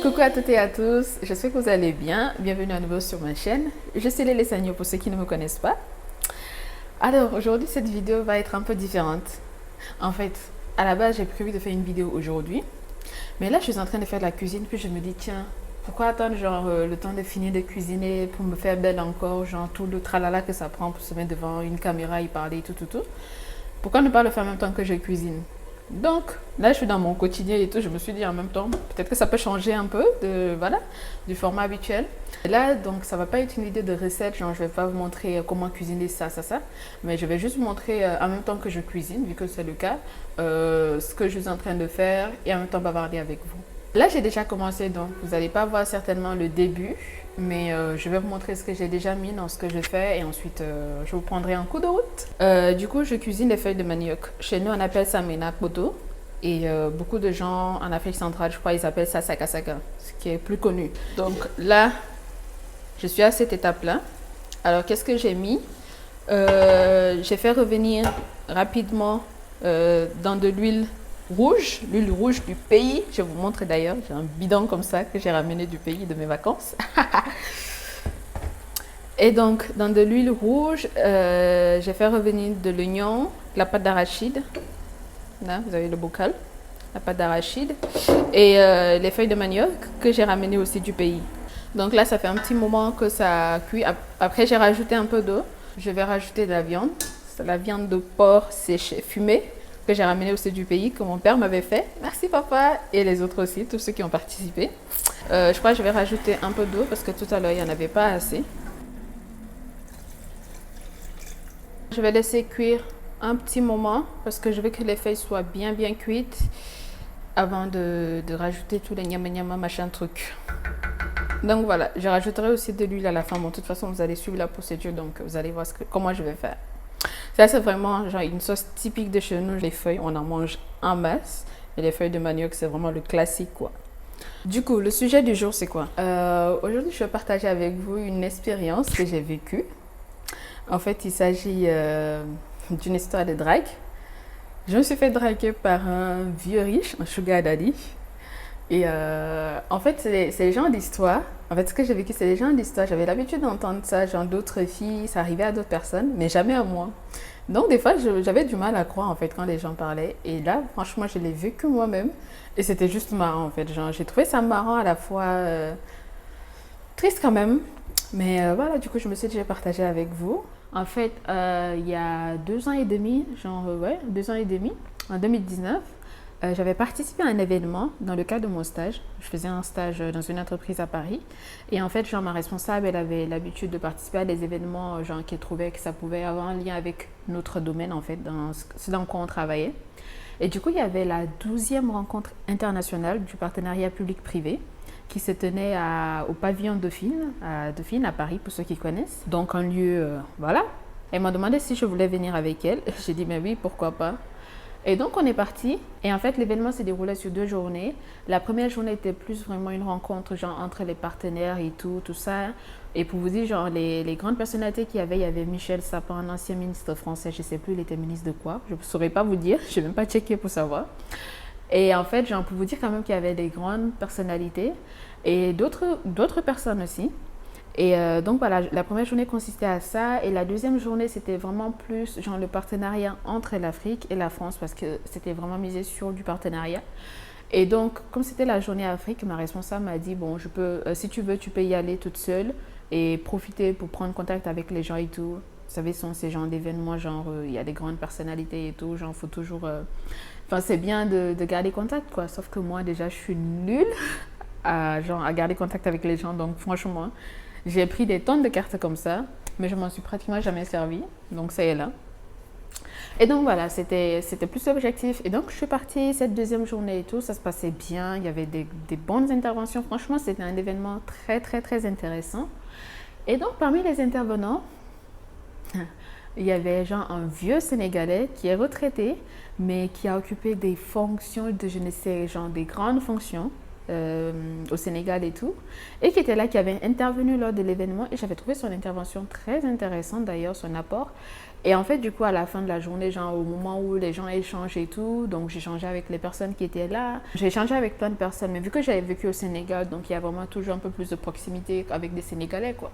Coucou à toutes et à tous, j'espère que vous allez bien. Bienvenue à nouveau sur ma chaîne. Je suis Lélé Sagno pour ceux qui ne me connaissent pas. Alors aujourd'hui cette vidéo va être un peu différente. En fait, à la base j'ai prévu de faire une vidéo aujourd'hui. Mais là je suis en train de faire de la cuisine puis je me dis tiens, pourquoi attendre genre le temps de finir de cuisiner pour me faire belle encore, genre tout le tralala que ça prend pour se mettre devant une caméra et parler tout. Pourquoi ne pas le faire en même temps que je cuisine? Donc là je suis dans mon quotidien et tout, je me suis dit en même temps peut-être que ça peut changer un peu de voilà du format habituel. Et là donc ça va pas être une vidéo de recette, genre je vais pas vous montrer comment cuisiner ça, mais je vais juste vous montrer en même temps que je cuisine, vu que c'est le cas, ce que je suis en train de faire et en même temps bavarder avec vous. Là j'ai déjà commencé, donc vous n'allez pas voir certainement le début, mais je vais vous montrer ce que j'ai déjà mis dans ce que je fais et ensuite je vous prendrai un coup de route. Du coup je cuisine les feuilles de manioc. Chez nous on appelle ça menak poto et beaucoup de gens en Afrique centrale, je crois, ils appellent ça sakasaka, ce qui est plus connu. Donc là je suis à cette étape là. Alors qu'est-ce que j'ai mis? J'ai fait revenir rapidement dans de l'huile rouge du pays. Je vous montre d'ailleurs, j'ai un bidon comme ça que j'ai ramené du pays de mes vacances. Et donc dans de l'huile rouge, j'ai fait revenir de l'oignon, de la pâte d'arachide. Là, vous avez le bocal, la pâte d'arachide et les feuilles de manioc que j'ai ramené aussi du pays. Donc là, ça fait un petit moment que ça cuit. Après, j'ai rajouté un peu d'eau. Je vais rajouter de la viande. C'est la viande de porc séchée, fumée, que j'ai ramené aussi du pays, que mon père m'avait fait. Merci papa et les autres aussi, tous ceux qui ont participé. Je crois que je vais rajouter un peu d'eau parce que tout à l'heure, il n'y en avait pas assez. Je vais laisser cuire un petit moment parce que je veux que les feuilles soient bien cuites avant de rajouter tous les nyama machin truc. Donc voilà, je rajouterai aussi de l'huile à la fin. Bon, de toute façon, vous allez suivre la procédure, donc vous allez voir comment je vais faire. Ça, c'est vraiment genre une sauce typique de chez nous. Les feuilles, on en mange en masse. Et les feuilles de manioc, c'est vraiment le classique, quoi. Du coup, le sujet du jour, c'est quoi? Aujourd'hui, je vais partager avec vous une expérience que j'ai vécue. En fait, il s'agit d'une histoire de drague. Je me suis fait draguer par un vieux riche, un sugar daddy. Et en fait, c'est les gens d'histoire. En fait, ce que j'ai vécu, c'est les gens d'histoire. J'avais l'habitude d'entendre ça, genre d'autres filles, ça arrivait à d'autres personnes, mais jamais à moi. Donc, des fois, j'avais du mal à croire, en fait, quand les gens parlaient. Et là, franchement, je l'ai vécu moi-même. Et c'était juste marrant, en fait. Genre, j'ai trouvé ça marrant, à la fois triste quand même. Mais voilà, du coup, je me suis dit, je vais partager avec vous. En fait, il y a 2 ans et demi, genre, ouais, 2 ans et demi, en 2019, j'avais participé à un événement dans le cadre de mon stage. Je faisais un stage dans une entreprise à Paris. Et en fait, genre, ma responsable, elle avait l'habitude de participer à des événements genre, qu'elle trouvait que ça pouvait avoir un lien avec notre domaine, en fait, dans ce dans quoi on travaillait. Et du coup, il y avait la 12e rencontre internationale du partenariat public-privé qui se tenait au pavillon Dauphine, à Paris, pour ceux qui connaissent. Donc, un lieu, voilà. Elle m'a demandé si je voulais venir avec elle. J'ai dit, mais oui, pourquoi pas. Et donc, on est parti. Et en fait, l'événement s'est déroulé sur 2 journées. La première journée était plus vraiment une rencontre genre, entre les partenaires et tout ça. Et pour vous dire, genre, les grandes personnalités qu'il y avait Michel Sapin, un ancien ministre français, je ne sais plus, il était ministre de quoi. Je ne saurais pas vous dire, je n'ai même pas checké pour savoir. Et en fait, genre, pour vous dire quand même qu'il y avait des grandes personnalités et d'autres personnes aussi. Et donc voilà, la première journée consistait à ça et la deuxième journée c'était vraiment plus genre le partenariat entre l'Afrique et la France parce que c'était vraiment misé sur du partenariat. Et donc comme c'était la journée Afrique, ma responsable m'a dit bon si tu veux tu peux y aller toute seule et profiter pour prendre contact avec les gens et tout. Vous savez, ce sont ces genres d'événements genre il y a des grandes personnalités et tout, genre faut toujours enfin c'est bien de garder contact quoi, sauf que moi déjà je suis nulle à garder contact avec les gens donc franchement j'ai pris des tonnes de cartes comme ça, mais je m'en suis pratiquement jamais servi. Donc, ça y est là. Et donc, voilà, c'était plus l'objectif. Et donc, je suis partie cette deuxième journée et tout. Ça se passait bien. Il y avait des bonnes interventions. Franchement, c'était un événement très intéressant. Et donc, parmi les intervenants, il y avait genre un vieux Sénégalais qui est retraité, mais qui a occupé des fonctions de je ne sais, genre des grandes fonctions. au Sénégal et tout, et qui était là, qui avait intervenu lors de l'événement, et j'avais trouvé son intervention très intéressante d'ailleurs, son apport. Et en fait, du coup, à la fin de la journée, genre au moment où les gens échangent et tout, donc j'ai échangé avec les personnes qui étaient là. J'ai échangé avec plein de personnes, mais vu que j'avais vécu au Sénégal, donc il y a vraiment toujours un peu plus de proximité avec des Sénégalais, quoi.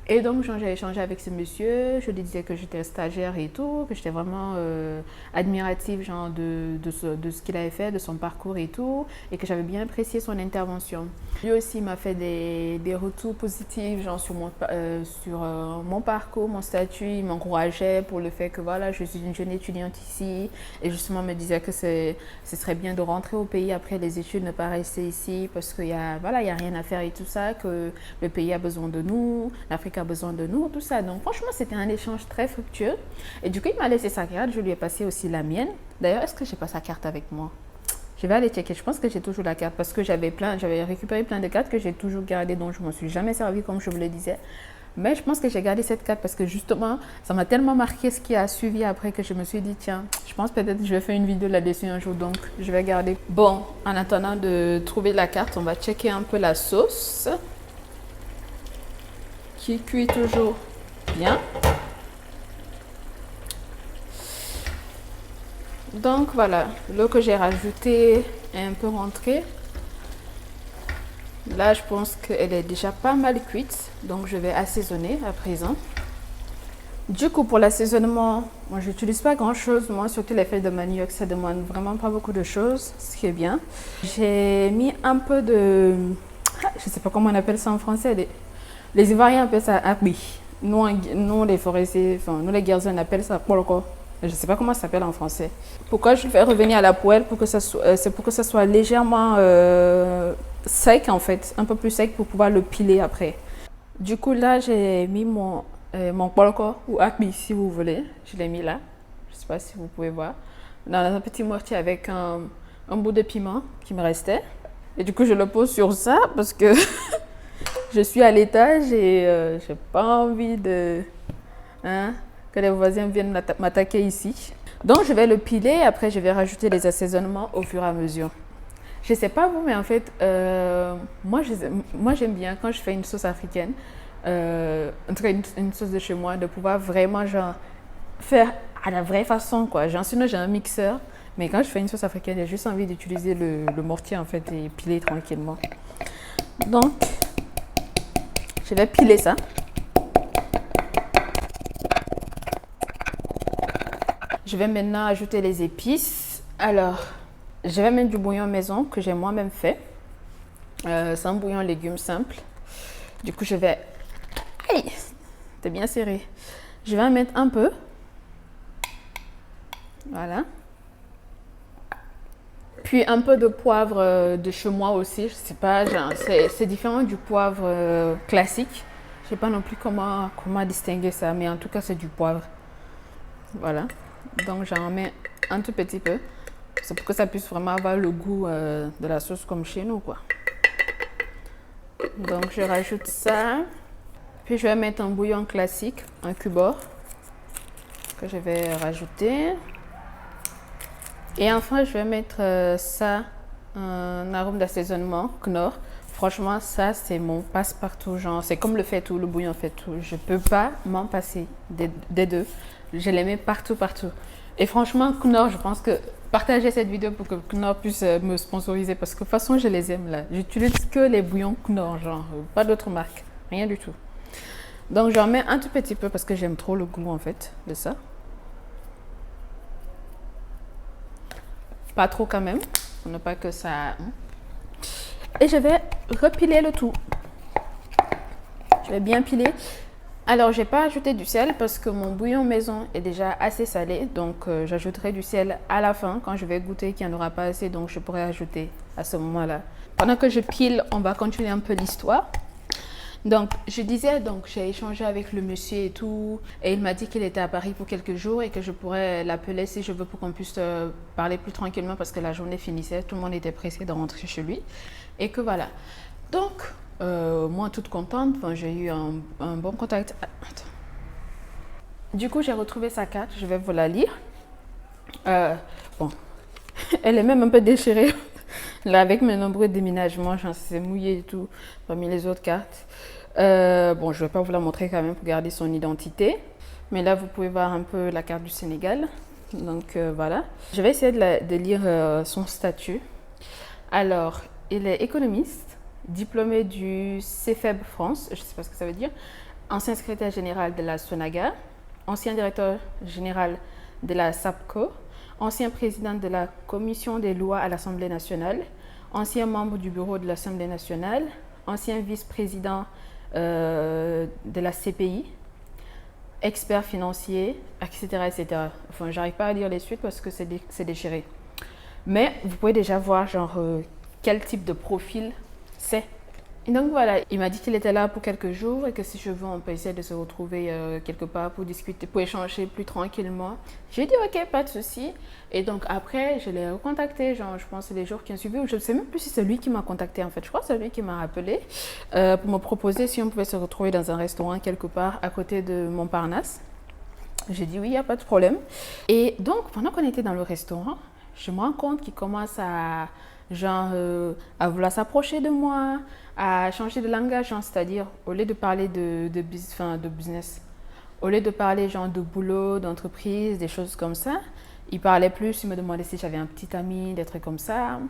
Et donc, j'ai échangé avec ce monsieur, je lui disais que j'étais stagiaire et tout, que j'étais vraiment admirative genre, de ce qu'il avait fait, de son parcours et tout, et que j'avais bien apprécié son intervention. Lui aussi m'a fait des retours positifs genre, sur mon parcours, mon statut, il m'encourageait pour le fait que voilà, je suis une jeune étudiante ici, et justement me disait que ce serait bien de rentrer au pays après les études, ne pas rester ici, parce qu'il y a, voilà, il y a rien à faire et tout ça, que le pays a besoin de nous, l'Afrique a besoin de nous, tout ça. Donc franchement, c'était un échange très fructueux. Et du coup, il m'a laissé sa carte, je lui ai passé aussi la mienne. D'ailleurs, est-ce que j'ai pas sa carte avec moi? Je vais aller checker. Je pense que j'ai toujours la carte parce que j'avais récupéré plein de cartes que j'ai toujours gardées, dont je ne m'en suis jamais servi comme je vous le disais. Mais je pense que j'ai gardé cette carte parce que justement, ça m'a tellement marqué ce qui a suivi après que je me suis dit, tiens, je pense peut-être que je vais faire une vidéo là-dessus un jour, donc je vais garder. Bon, en attendant de trouver la carte, on va checker un peu la sauce qui cuit toujours bien. Donc voilà, l'eau que j'ai rajoutée est un peu rentrée. Là, je pense qu'elle est déjà pas mal cuite, donc je vais assaisonner à présent. Du coup, pour l'assaisonnement, moi, je n'utilise pas grand-chose. Moi, surtout les feuilles de manioc, ça demande vraiment pas beaucoup de choses, ce qui est bien. J'ai mis un peu de... je sais pas comment on appelle ça en français. Les Ivoiriens appellent ça akbi. Nous, les forestiers, enfin, nous les Guerriers, on appelle ça polko. Je ne sais pas comment ça s'appelle en français. Pourquoi je fais revenir à la poêle? C'est pour que ça soit légèrement sec en fait, un peu plus sec pour pouvoir le piler après. Du coup là, j'ai mis mon polko ou akbi si vous voulez. Je l'ai mis là. Je ne sais pas si vous pouvez voir. Dans un petit mortier avec un bout de piment qui me restait. Et du coup, je le pose sur ça parce que... je suis à l'étage et j'ai pas envie que les voisins viennent m'attaquer ici. Donc je vais le piler, après je vais rajouter les assaisonnements au fur et à mesure. Je sais pas vous, mais en fait, moi j'aime bien quand je fais une sauce africaine, en tout cas une sauce de chez moi, de pouvoir vraiment genre, faire à la vraie façon quoi. Sinon j'ai un mixeur, mais quand je fais une sauce africaine, j'ai juste envie d'utiliser le mortier en fait et piler tranquillement. Donc je vais piler ça. Je vais maintenant ajouter les épices. Alors, je vais mettre du bouillon maison que j'ai moi-même fait. C'est un bouillon légumes simple. Du coup, je vais... Aïe, c'est bien serré. Je vais en mettre un peu. Voilà. Puis un peu de poivre de chez moi aussi, je sais pas, c'est différent du poivre classique. Je sais pas non plus comment distinguer ça, mais en tout cas c'est du poivre. Voilà, donc j'en mets un tout petit peu. C'est pour que ça puisse vraiment avoir le goût de la sauce comme chez nous quoi. Donc je rajoute ça. Puis je vais mettre un bouillon classique, un cubord, que je vais rajouter. Et enfin, je vais mettre ça, un arôme d'assaisonnement, Knorr. Franchement, ça, c'est mon passe-partout. Genre, c'est comme le fait tout, le bouillon fait tout. Je ne peux pas m'en passer des deux. Je les mets partout, partout. Et franchement, Knorr, je pense que partagez cette vidéo pour que Knorr puisse me sponsoriser. Parce que de toute façon, je les aime là. J'utilise que les bouillons Knorr, genre, pas d'autres marques. Rien du tout. Donc, j'en mets un tout petit peu parce que j'aime trop le goût en fait de ça. Pas trop quand même, pour ne pas que ça... Et je vais repiler le tout. Je vais bien piler. Alors, je n'ai pas ajouté du sel parce que mon bouillon maison est déjà assez salé. Donc, j'ajouterai du sel à la fin quand je vais goûter qu'il n'y en aura pas assez. Donc, je pourrai ajouter à ce moment-là. Pendant que je pile, on va continuer un peu l'histoire. Donc, je disais, j'ai échangé avec le monsieur et tout, et il m'a dit qu'il était à Paris pour quelques jours et que je pourrais l'appeler si je veux pour qu'on puisse parler plus tranquillement parce que la journée finissait, tout le monde était pressé de rentrer chez lui, et que voilà. Donc, moi, toute contente, j'ai eu un bon contact. Attends. Du coup, j'ai retrouvé sa carte, je vais vous la lire. Bon, elle est même un peu déchirée. Là, avec mes nombreux déménagements, j'en sais mouillé et tout, parmi les autres cartes. Bon, je ne vais pas vous la montrer quand même pour garder son identité. Mais là, vous pouvez voir un peu la carte du Sénégal. Donc, voilà. Je vais essayer de lire son statut. Alors, il est économiste, diplômé du CEFEB France, je ne sais pas ce que ça veut dire, ancien secrétaire général de la SONAGA, ancien directeur général de la SAPCO, ancien président de la Commission des lois à l'Assemblée nationale, ancien membre du bureau de l'Assemblée nationale, ancien vice-président de la CPI, expert financier, etc., etc. Enfin, j'arrive pas à lire les suites parce que c'est déchiré. Mais vous pouvez déjà voir genre quel type de profil c'est. Et donc voilà, il m'a dit qu'il était là pour quelques jours et que si je veux, on peut essayer de se retrouver quelque part pour discuter, pour échanger plus tranquillement. J'ai dit ok, pas de souci. Et donc après, je l'ai recontacté, genre je pense les jours qui ont suivi, ou je ne sais même plus si c'est lui qui m'a contacté en fait. Je crois que c'est lui qui m'a rappelé pour me proposer si on pouvait se retrouver dans un restaurant quelque part à côté de Montparnasse. J'ai dit oui, il n'y a pas de problème. Et donc pendant qu'on était dans le restaurant, je me rends compte qu'il commence à à vouloir s'approcher de moi, à changer de langage, c'est-à-dire au lieu de parler de business, au lieu de parler genre de boulot, d'entreprise, des choses comme ça, il parlait plus, il me demandait si j'avais un petit ami, des trucs comme ça.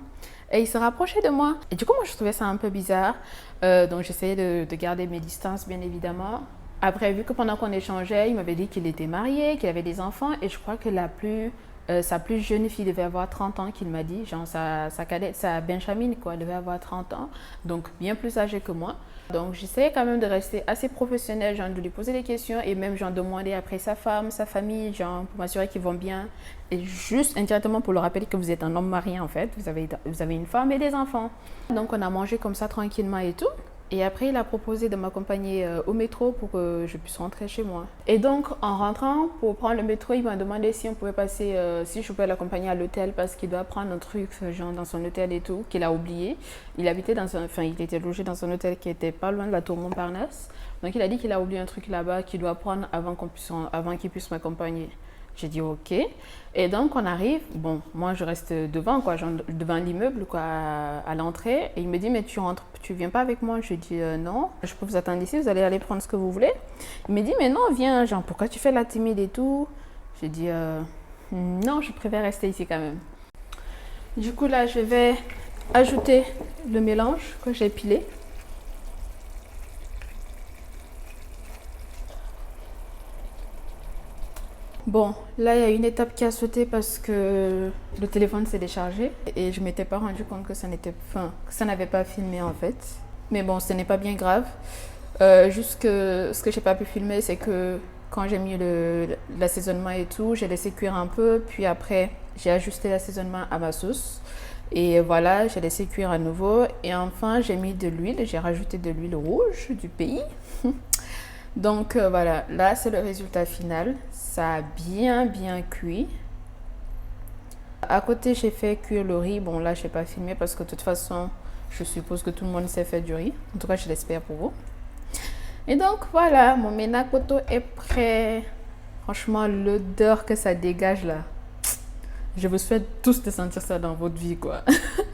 Et il se rapprochait de moi. Et du coup, moi, je trouvais ça un peu bizarre. Donc, j'essayais de garder mes distances, bien évidemment. Après, vu que pendant qu'on échangeait, il m'avait dit qu'il était marié, qu'il avait des enfants. Et je crois que sa plus jeune fille devait avoir 30 ans, qu'il m'a dit. Genre, sa cadette, sa Benjamin, quoi, devait avoir 30 ans. Donc, bien plus âgée que moi. Donc, j'essayais quand même de rester assez professionnelle, genre de lui poser des questions et même genre demander après sa femme, sa famille, genre pour m'assurer qu'ils vont bien. Et juste indirectement pour leur rappeler que vous êtes un homme marié en fait. Vous avez une femme et des enfants. Donc, on a mangé comme ça tranquillement et tout. Et après, il a proposé de m'accompagner au métro pour que je puisse rentrer chez moi. Et donc, en rentrant, pour prendre le métro, il m'a demandé si on pouvait passer, si je pouvais l'accompagner à l'hôtel parce qu'il doit prendre un truc, genre dans son hôtel et tout, qu'il a oublié. Il était logé dans un hôtel qui était pas loin de la tour Montparnasse. Donc, il a dit qu'il a oublié un truc là-bas qu'il doit prendre avant qu'il puisse m'accompagner. J'ai dit ok. Et donc on arrive, bon, moi je reste devant, quoi, genre, devant l'immeuble, quoi, à l'entrée. Et il me dit, mais tu rentres, tu viens pas avec moi? Je dis non, je peux vous attendre ici, vous allez aller prendre ce que vous voulez. Il me dit, mais non, viens, genre, pourquoi tu fais la timide et tout? J'ai dit non, je préfère rester ici quand même. Du coup là, je vais ajouter le mélange que j'ai pilé. Bon, là, il y a une étape qui a sauté parce que le téléphone s'est déchargé et je ne m'étais pas rendu compte que ça n'avait pas filmé en fait. Mais bon, ce n'est pas bien grave. Juste que ce que j'ai pas pu filmer, c'est que quand j'ai mis l'assaisonnement et tout, j'ai laissé cuire un peu, puis après, j'ai ajusté l'assaisonnement à ma sauce. Et voilà, j'ai laissé cuire à nouveau. Et enfin, j'ai mis de l'huile, j'ai rajouté de l'huile rouge du pays. Donc voilà, là c'est le résultat final. Ça a bien cuit. À côté, j'ai fait cuire le riz. Bon, là, je n'ai pas filmé parce que de toute façon, je suppose que tout le monde sait faire du riz. En tout cas, je l'espère pour vous. Et donc voilà, mon menakoto est prêt. Franchement, l'odeur que ça dégage là. Je vous souhaite tous de sentir ça dans votre vie, quoi.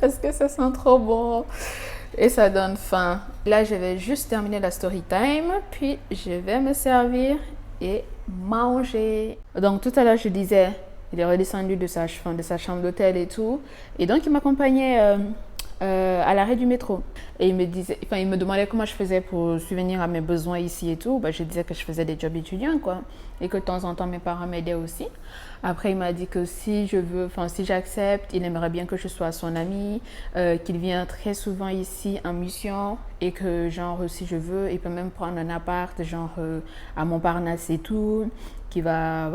Parce que ça sent trop bon. Et ça donne faim. Là, je vais juste terminer la story time, puis je vais me servir et manger. Donc, tout à l'heure, je disais, il est redescendu de sa chambre d'hôtel et tout. Et donc, il m'accompagnait à l'arrêt du métro. Et il me demandait comment je faisais pour subvenir à mes besoins ici et tout. Je disais que je faisais des jobs étudiants, quoi. Et que de temps en temps, mes parents m'aidaient aussi. Après, il m'a dit que si j'accepte, il aimerait bien que je sois son ami, qu'il vient très souvent ici en mission et que, genre, si je veux, il peut même prendre un appart, genre, à Montparnasse et tout, qui va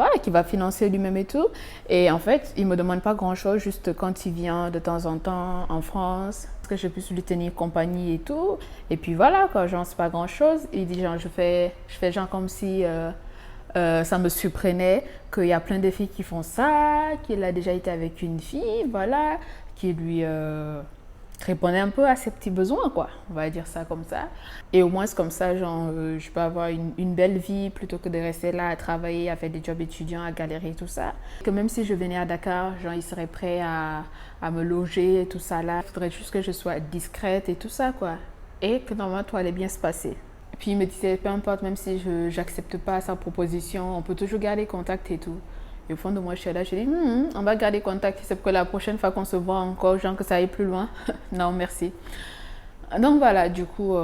financer lui-même et tout. Et en fait, il me demande pas grand-chose, juste quand il vient de temps en temps en France, que je puisse lui tenir compagnie et tout. Et puis voilà, quoi, genre, c'est pas grand-chose. Il dit, genre, je fais genre comme si... ça me surprenait qu'il y a plein de filles qui font ça, qu'il a déjà été avec une fille, voilà, qui lui répondait un peu à ses petits besoins, quoi. On va dire ça comme ça. Et au moins, c'est comme ça, genre, je peux avoir une belle vie plutôt que de rester là à travailler, à faire des jobs étudiants, à galérer, tout ça. Que même si je venais à Dakar, genre, ils seraient prêts à me loger et tout ça là. Il faudrait juste que je sois discrète et tout ça, quoi. Et que normalement, tout allait bien se passer. Et puis, il me disait, peu importe, même si je n'accepte pas sa proposition, on peut toujours garder contact et tout. Et au fond de moi, je suis là, je dis, on va garder contact. C'est pour que la prochaine fois qu'on se voit encore, genre que ça aille plus loin. Non, merci. Donc voilà, du coup,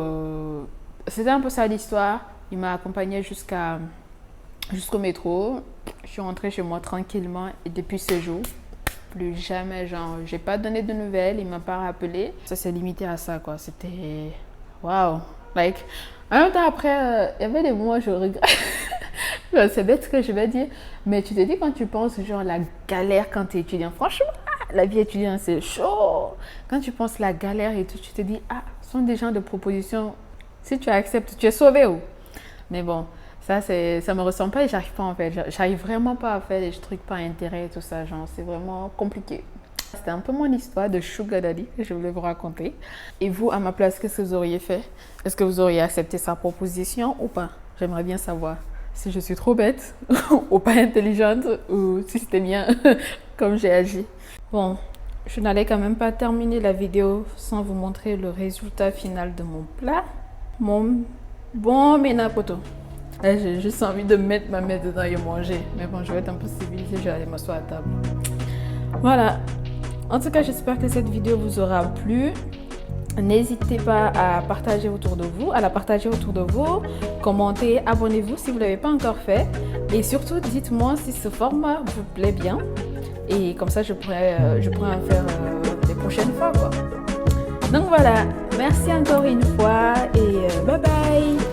c'était un peu ça l'histoire. Il m'a accompagnée jusqu'au métro. Je suis rentrée chez moi tranquillement. Et depuis ce jour, plus jamais, genre, j'ai pas donné de nouvelles. Il m'a pas rappelé. Ça s'est limité à ça, quoi. C'était... Waouh! Like, en même temps, après, il y avait des moments où je regrette. C'est bête ce que je vais dire, mais tu te dis quand tu penses genre la galère quand tu es étudiant, franchement, la vie étudiante c'est chaud. Quand tu penses la galère et tout, tu te dis, ah, ce sont des gens de propositions, si tu acceptes, tu es sauvé ou. Mais bon, ça me ressemble pas et j'arrive pas en fait, j'arrive vraiment pas à faire des trucs par intérêt et tout ça, genre c'est vraiment compliqué. C'était un peu mon histoire de Sugar Daddy que je voulais vous raconter. Et vous, à ma place, qu'est-ce que vous auriez fait? Est-ce que vous auriez accepté sa proposition ou pas? J'aimerais bien savoir si je suis trop bête ou pas intelligente ou si c'était bien comme j'ai agi. Bon, je n'allais quand même pas terminer la vidéo sans vous montrer le résultat final de mon plat. Mon bon menapoto. Là, j'ai juste envie de mettre ma main dedans et manger. Mais bon, je vais être un peu civilisée, je vais aller m'asseoir à table. Voilà. En tout cas, j'espère que cette vidéo vous aura plu. N'hésitez pas à partager autour de vous, à la partager autour de vous. Commentez, abonnez-vous si vous ne l'avez pas encore fait. Et surtout, dites-moi si ce format vous plaît bien. Et comme ça, je pourrais en faire des prochaines fois, quoi. Donc voilà, merci encore une fois et bye bye.